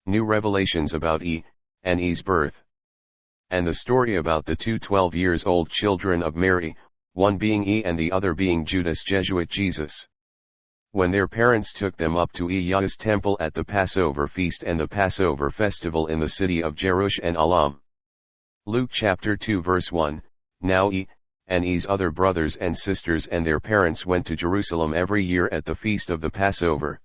new revelations about and E's birth. And the story about the two 12-years-old children of Mary, one being and the other being Judas Jesuit Jesus. When their parents took them up to Iy'ELU'YAH's temple at the Passover feast and the Passover festival in the city of Jerusalem and Elu'hymn. Luke chapter 2 verse 1, Now and E's other brothers and sisters and their parents went to Jerusalem every year at the feast of the Passover.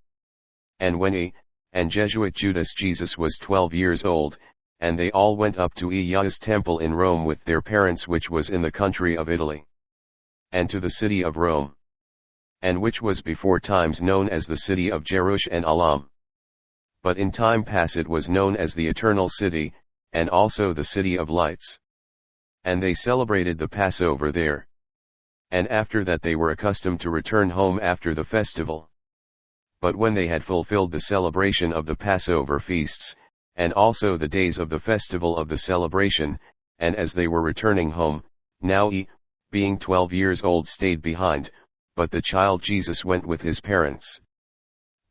And when and Jesuit Judas Jesus was 12 years old, and they all went up to Iy'ELU'YAH's temple in Rome with their parents, which was in the country of Italy, and to the city of Rome, and which was before times known as the city of Jerusalem and Elu'hymn. But in time past it was known as the Eternal City, and also the City of Lights. And they celebrated the Passover there. And after that they were accustomed to return home after the festival. But when they had fulfilled the celebration of the Passover feasts, and also the days of the festival of the celebration, and as they were returning home, now being 12 years old stayed behind, but the child Jesus went with his parents.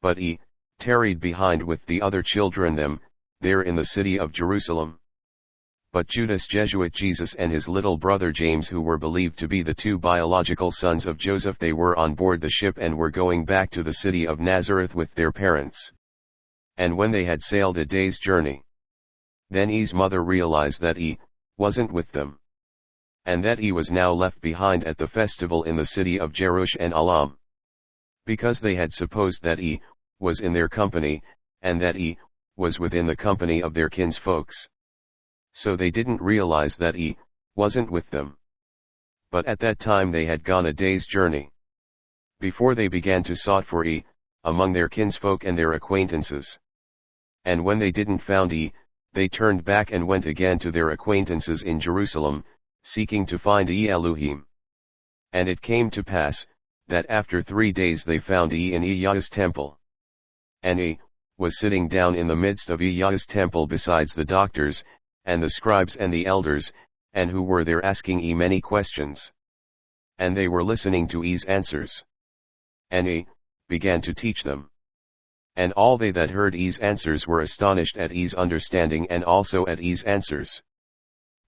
But tarried behind with the other children them, there in the city of Jerusalem. But Judas Jesuit Jesus and his little brother James, who were believed to be the two biological sons of Joseph, they were on board the ship and were going back to the city of Nazareth with their parents. And when they had sailed a day's journey, then E's mother realized that wasn't with them, and that he was now left behind at the festival in the city of Jerusalem and Elu'hymn. Because they had supposed that was in their company, and that was within the company of their kinsfolks. So they didn't realize that wasn't with them. But at that time they had gone a day's journey, before they began to sought for among their kinsfolk and their acquaintances. And when they didn't found they turned back and went again to their acquaintances in Jerusalem, seeking to find Elu'hym. And it came to pass, that after 3 days they found in Iy'ELU'YAH's temple. And was sitting down in the midst of Iy'ELU'YAH's temple besides the doctors, and the scribes and the elders, and who were there asking many questions. And they were listening to E's answers. And began to teach them. And all they that heard E's answers were astonished at E's understanding and also at E's answers.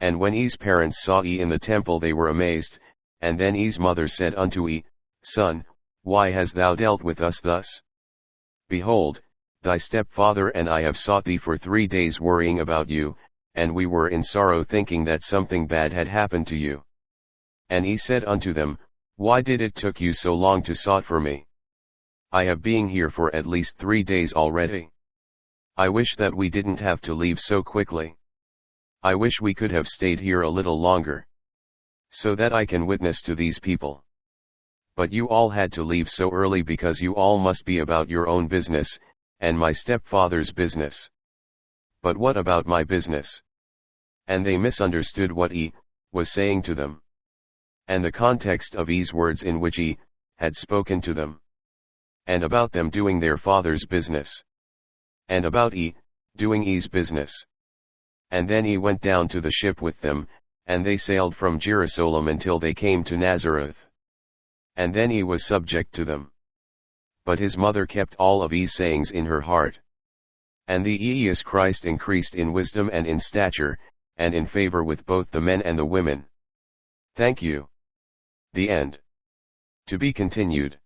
And when E's parents saw in the temple they were amazed, and then E's mother said unto Son, why hast thou dealt with us thus? Behold, thy stepfather and I have sought thee for 3 days worrying about you, and we were in sorrow thinking that something bad had happened to you. And he said unto them, Why did it took you so long to sought for me? I have been here for at least 3 days already. I wish that we didn't have to leave so quickly. I wish we could have stayed here a little longer, so that I can witness to these people. But you all had to leave so early because you all must be about your own business, and my stepfather's business. But what about my business? And they misunderstood what was saying to them, and the context of E's words in which had spoken to them, and about them doing their father's business, and about doing E's business. And then he went down to the ship with them, and they sailed from Jerusalem until they came to Nazareth. And then he was subject to them. But his mother kept all of E's sayings in her heart. And the Iy'eous Christ increased in wisdom and in stature, and in favor with both the men and the women. Thank you. The end. To be continued.